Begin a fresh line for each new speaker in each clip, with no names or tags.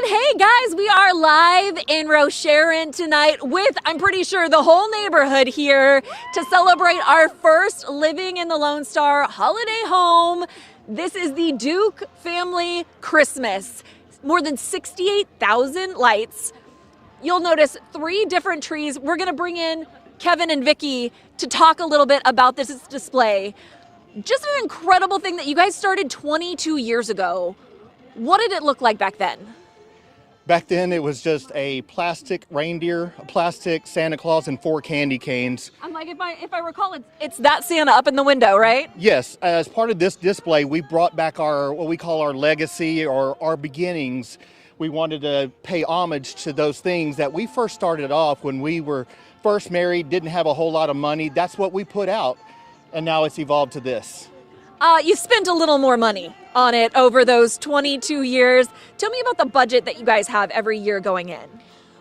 Hey guys, we are live in Rosharon tonight with, I'm pretty sure, the whole neighborhood here to celebrate our first Living in the Lone Star holiday home. This is the Duke family Christmas. More than 68,000 lights. You'll notice 3 different trees. We're going to bring in Kevin and Vicky to talk a little bit about this display. Just an incredible thing that you guys started 22 years ago. What did it look like back then?
Back then, it was just a plastic reindeer, a plastic Santa Claus, and 4 candy canes.
I'm like, if I recall, it's that Santa up in the window, right?
Yes, as part of this display, we brought back our what we call our legacy or our beginnings. We wanted to pay homage to those things that we first started off when we were first married, didn't have a whole lot of money. That's what we put out, and now it's evolved to this.
You spent a little more money on it over those 22 years. Tell me about the budget that you guys have every year going in.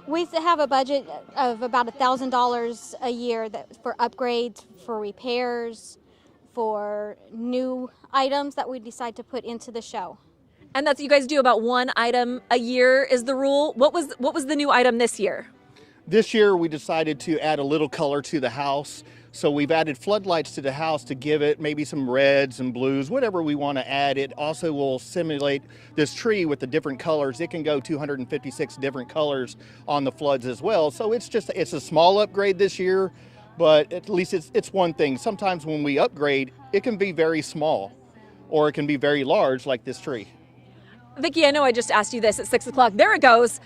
We have a budget of about $1,000 a year for upgrades, for repairs, for new items that we decide to put into the show.
And that's, you guys do about 1 item a year is the rule. What was the new item this year?
This year, we decided to add a little color to the house. So we've added floodlights to the house to give it maybe some reds and blues, whatever we want to add. It also will simulate this tree with the different colors. It can go 256 different colors on the floods as well. So it's a small upgrade this year, but at least it's one thing. Sometimes when we upgrade, it can be very small or it can be very large like this tree.
Vicky, I know I just asked you this at 6 o'clock. There it goes.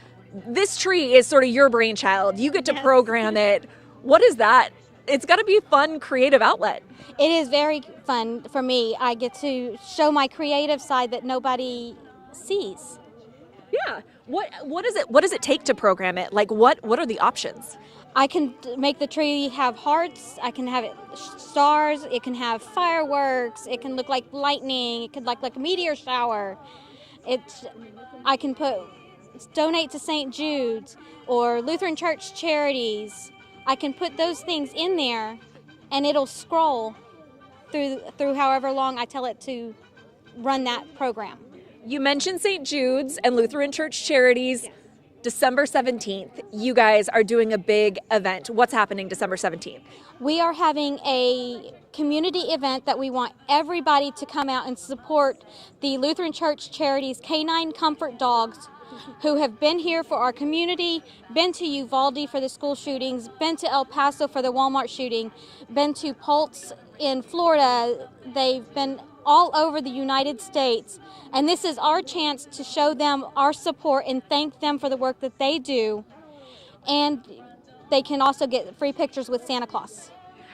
This tree is sort of your brainchild. You get to program it. What is that? It's got to be a fun, creative outlet.
It is very fun for me. I get to show my creative side that nobody sees.
Yeah. What does it take to program it? Like what are the options?
I can make the tree have hearts. I can have it stars. It can have fireworks. It can look like lightning. It could look like a meteor shower. I can donate to St. Jude's or Lutheran Church Charities. I can put those things in there and it'll scroll through however long I tell it to run that program.
You mentioned St. Jude's and Lutheran Church Charities. Yes. December 17th, you guys are doing a big event. What's happening December 17th?
We are having a community event that we want everybody to come out and support the Lutheran Church Charities Canine Comfort Dogs who have been here for our community, been to Uvalde for the school shootings, been to El Paso for the Walmart shooting, been to Pulse in Florida. They've been all over the United States. And this is our chance to show them our support and thank them for the work that they do. And they can also get free pictures with Santa Claus.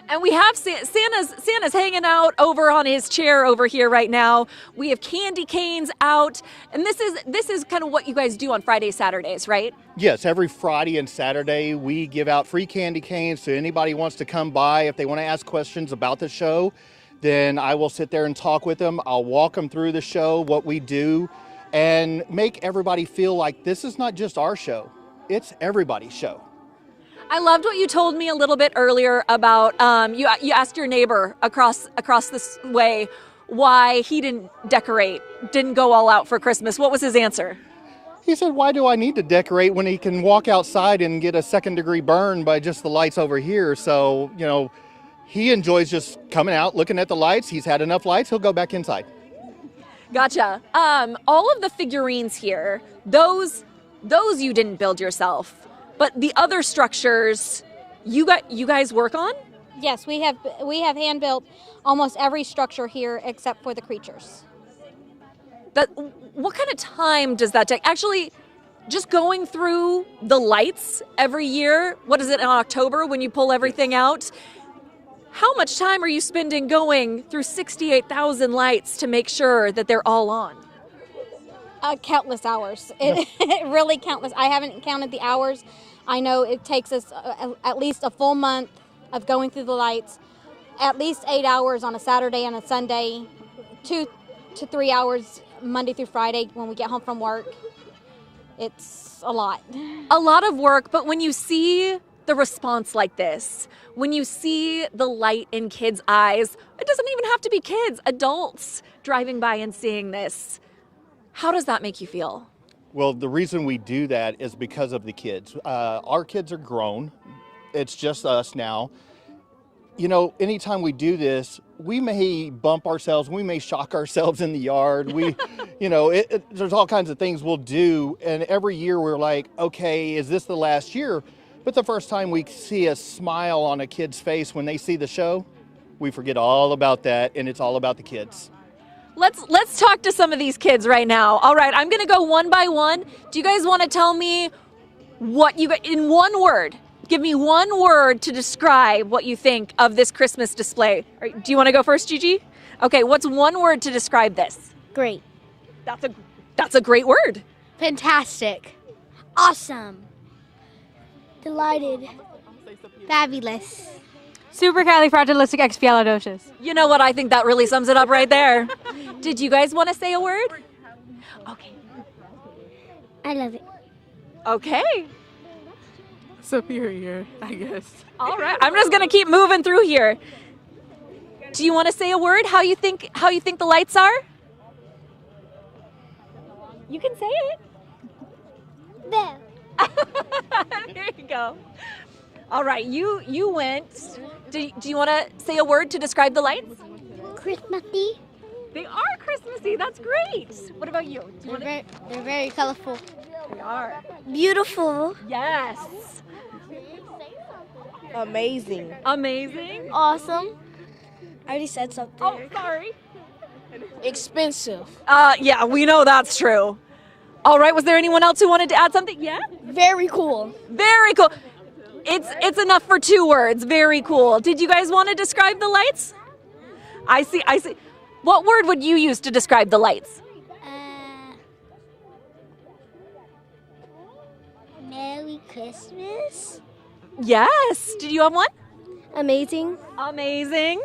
And we have Santa's hanging out over on his chair over here right now. We have candy canes out, and this is kind of what you guys do on Fridays, Saturdays, right?
Yes, every Friday and Saturday we give out free candy canes to anybody who wants to come by. If they want to ask questions about the show, then I will sit there and talk with them. I'll walk them through the show, what we do, and make everybody feel like this is not just our show, it's everybody's show.
I loved what you told me a little bit earlier about you asked your neighbor across this way why he didn't go all out for Christmas. What was his answer?
He said, why do I need to decorate when he can walk outside and get a 2nd-degree burn by just the lights over here? So, he enjoys just coming out, looking at the lights. He's had enough lights, he'll go back inside.
Gotcha. All of the figurines here, those you didn't build yourself. But the other structures, you guys work on?
Yes, we have hand built almost every structure here except for the creatures.
What kind of time does that take? Actually, just going through the lights every year. What is it in October when you pull everything out? How much time are you spending going through 68,000 lights to make sure that they're all on?
Countless hours. Really countless. I haven't counted the hours. I know it takes us at least a full month of going through the lights, at least 8 hours on a Saturday and a Sunday, 2 to 3 hours Monday through Friday when we get home from work. It's a lot.
A lot of work, but when you see the response like this, when you see the light in kids' eyes, it doesn't even have to be kids, adults driving by and seeing this. How does that make you feel?
Well, the reason we do that is because of the kids. Our kids are grown. It's just us now. You know, anytime we do this, we may bump ourselves, we may shock ourselves in the yard. There's all kinds of things we'll do. And every year we're like, okay, is this the last year? But the first time we see a smile on a kid's face when they see the show, we forget all about that, and it's all about the kids.
Let's talk to some of these kids right now. All right, I'm going to go one by one. Do you guys want to tell me what you got in one word? Give me one word to describe what you think of this Christmas display. Do you want to go first, Gigi? Okay, what's one word to describe this?
Great.
That's a great word.
Fantastic.
Awesome.
Delighted.
Fabulous.
Supercalifragilisticexpialidocious.
You know what? I think that really sums it up right there. Did you guys want to say a word? Okay.
I love it.
Okay.
Superior, I guess.
All right. I'm just gonna keep moving through here. Do you want to say a word? How you think the lights are? You can say it.
There.
There you go. All right. You went. Do you want to say a word to describe the lights?
Christmassy.
They are Christmassy. That's great. What about you?
They're very colorful.
They are.
Beautiful.
Yes.
Amazing.
Amazing.
Awesome. I already said something.
Oh, sorry.
Expensive.
Yeah, we know that's true. All right, was there anyone else who wanted to add something? Yeah?
Very cool.
Very cool. It's enough for 2 words. Very cool. Did you guys want to describe the lights? I see. What word would you use to describe the lights?
Merry Christmas.
Yes. Did you have one?
Amazing.
Amazing.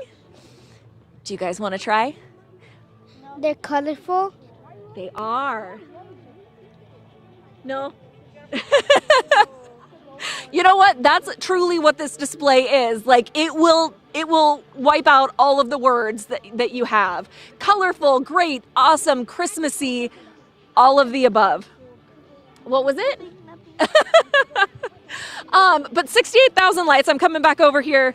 Do you guys want to try?
They're colorful.
They are. No? You know what? That's truly what this display is. Like, it will wipe out all of the words that you have. Colorful, great, awesome, Christmassy, all of the above. What was it? But 68,000 lights. I'm coming back over here.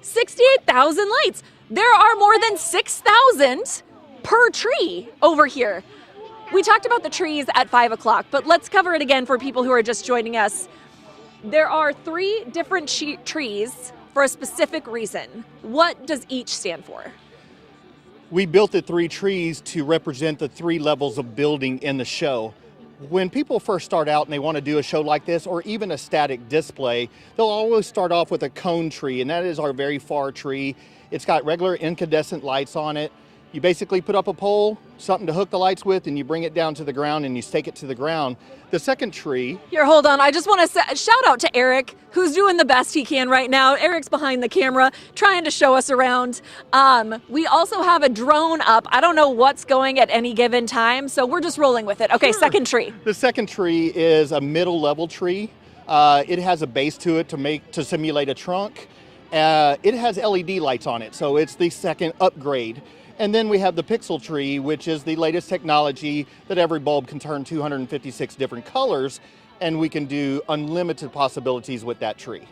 68,000 lights. There are more than 6,000 per tree over here. We talked about the trees at 5 o'clock, but let's cover it again for people who are just joining us. There are 3 different trees for a specific reason. What does each stand for?
We built the 3 trees to represent the 3 levels of building in the show. When people first start out and they want to do a show like this, or even a static display, they'll always start off with a cone tree, and that is our very far tree. It's got regular incandescent lights on it. You basically put up a pole, something to hook the lights with, and you bring it down to the ground and you stake it to the ground. The second tree...
Here, hold on. I just want to shout out to Eric, who's doing the best he can right now. Eric's behind the camera, trying to show us around. We also have a drone up. I don't know what's going at any given time, so we're just rolling with it. Okay, sure. Second tree.
The second tree is a middle level tree. It has a base to it to simulate a trunk. It has LED lights on it, so it's the second upgrade. And then we have the pixel tree, which is the latest technology that every bulb can turn 256 different colors, and we can do unlimited possibilities with that tree.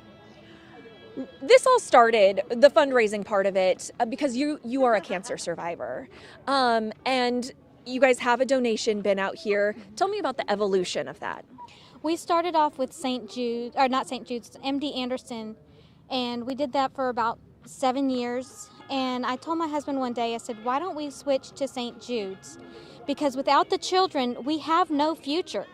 This all started, the fundraising part of it, because you are a cancer survivor. And you guys have a donation bin out here. Tell me about the evolution of that.
We started off with St. Jude, or not St. Jude's, MD Anderson, and we did that for about 7 years. And I told my husband one day, I said, why don't we switch to St. Jude's? Because without the children, we have no future.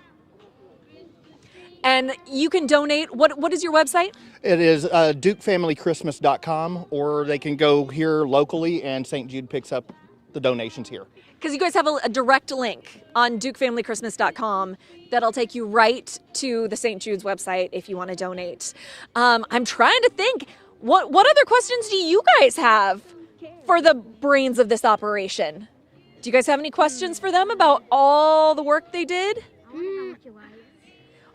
And you can donate. What is your website?
It is dukefamilychristmas.com, or they can go here locally and St. Jude picks up the donations here.
Because you guys have a direct link on dukefamilychristmas.com that'll take you right to the St. Jude's website if you want to donate. I'm trying to think. What other questions do you guys have for the brains of this operation? Do you guys have any questions for them about all the work they did?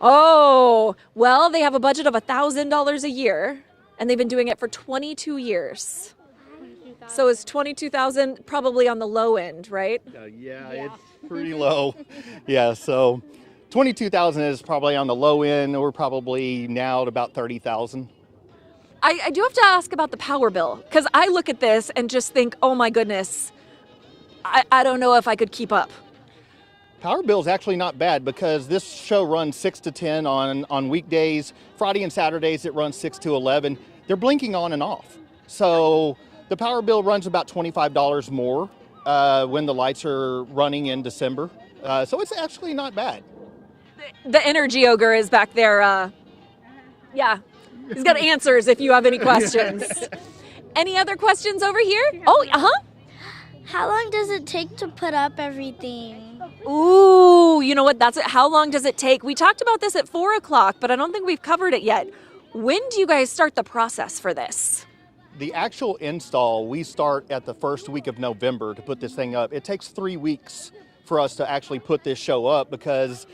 Oh, well, they have a budget of $1,000 a year, and they've been doing it for 22 years. So is 22,000 probably on the low end, right?
Yeah, it's pretty low. Yeah, so 22,000 is probably on the low end. We're probably now at about 30,000.
I do have to ask about the power bill, because I look at this and just think, oh my goodness, I don't know if I could keep up.
Power bill is actually not bad because this show runs 6 to 10 on weekdays. Friday and Saturdays it runs 6 to 11. They're blinking on and off. So the power bill runs about $25 more when the lights are running in December. So it's actually not bad.
The energy ogre is back there. Yeah, he's got answers if you have any questions. Any other questions over here? Oh, uh-huh.
How long does it take to put up everything?
Ooh, you know what? That's it. How long does it take? We talked about this at 4 o'clock, but I don't think we've covered it yet. When do you guys start the process for this?
The actual install, we start at the first week of November to put this thing up. It takes 3 weeks for us to actually put this show up because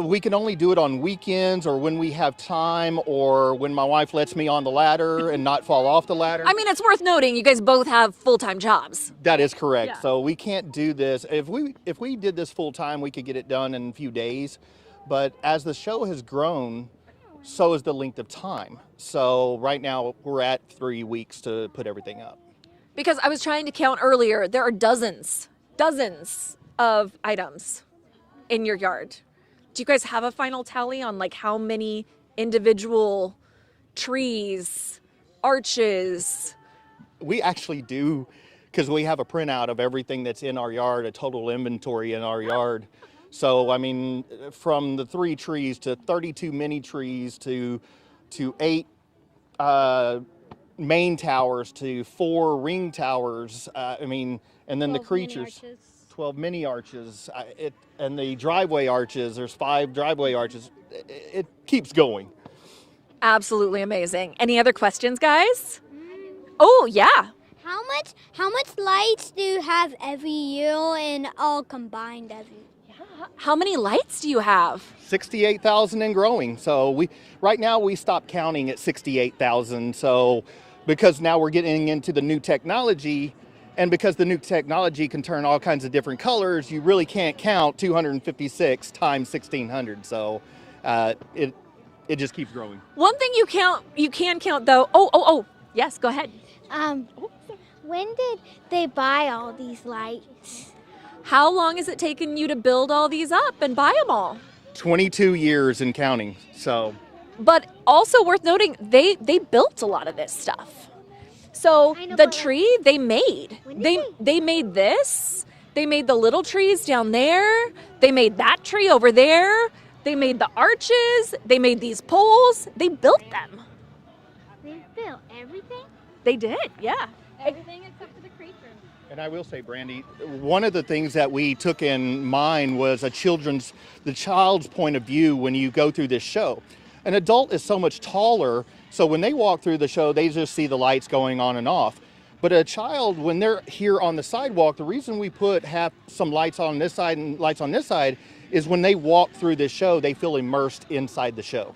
we can only do it on weekends or when we have time or when my wife lets me on the ladder and not fall off the ladder.
I mean, it's worth noting you guys both have full-time jobs.
That is correct.
Yeah.
So we can't do this. If we did this full time, we could get it done in a few days. But as the show has grown, so is the length of time. So right now we're at 3 weeks to put everything up.
Because I was trying to count earlier, there are dozens of items in your yard. Do you guys have a final tally on like how many individual trees, arches?
We actually do, because we have a printout of everything that's in our yard, a total inventory in our yard. So, I mean, from the 3 trees to 32 mini trees to 8 main towers to 4 ring towers. And then the creatures. 12 mini arches, and the driveway arches. There's 5 driveway arches. It keeps going.
Absolutely amazing. Any other questions, guys? Oh, yeah.
How much lights do you have every year and all combined every year?
How many lights do you have?
68,000 and growing. So right now we stopped counting at 68,000. So because now we're getting into the new technology. And because the new technology can turn all kinds of different colors, you really can't count 256 times 1,600. So it just keeps growing.
One thing you can count though. Oh, yes, go ahead.
When did they buy all these lights?
How long has it taken you to build all these up and buy them all?
22 years and counting. So,
but also worth noting, they built a lot of this stuff. So the tree they made, they made this, they made the little trees down there, they made that tree over there, they made the arches, they made these poles, they built them.
They built everything?
They did, yeah.
Everything except for the creature.
And I will say, Brandi, one of the things that we took in mind was the child's point of view when you go through this show. An adult is so much taller, so when they walk through the show, they just see the lights going on and off. But a child, when they're here on the sidewalk, the reason we put some lights on this side and lights on this side is when they walk through this show, they feel immersed inside the show.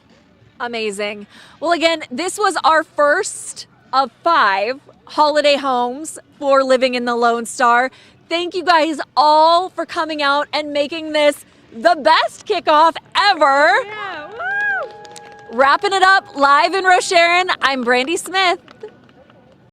Amazing. Well, again, this was our first of 5 holiday homes for Living in the Lone Star. Thank you guys all for coming out and making this the best kickoff ever.
Yeah, woo!
Wrapping it up live in Rosharon, I'm Brandi Smith.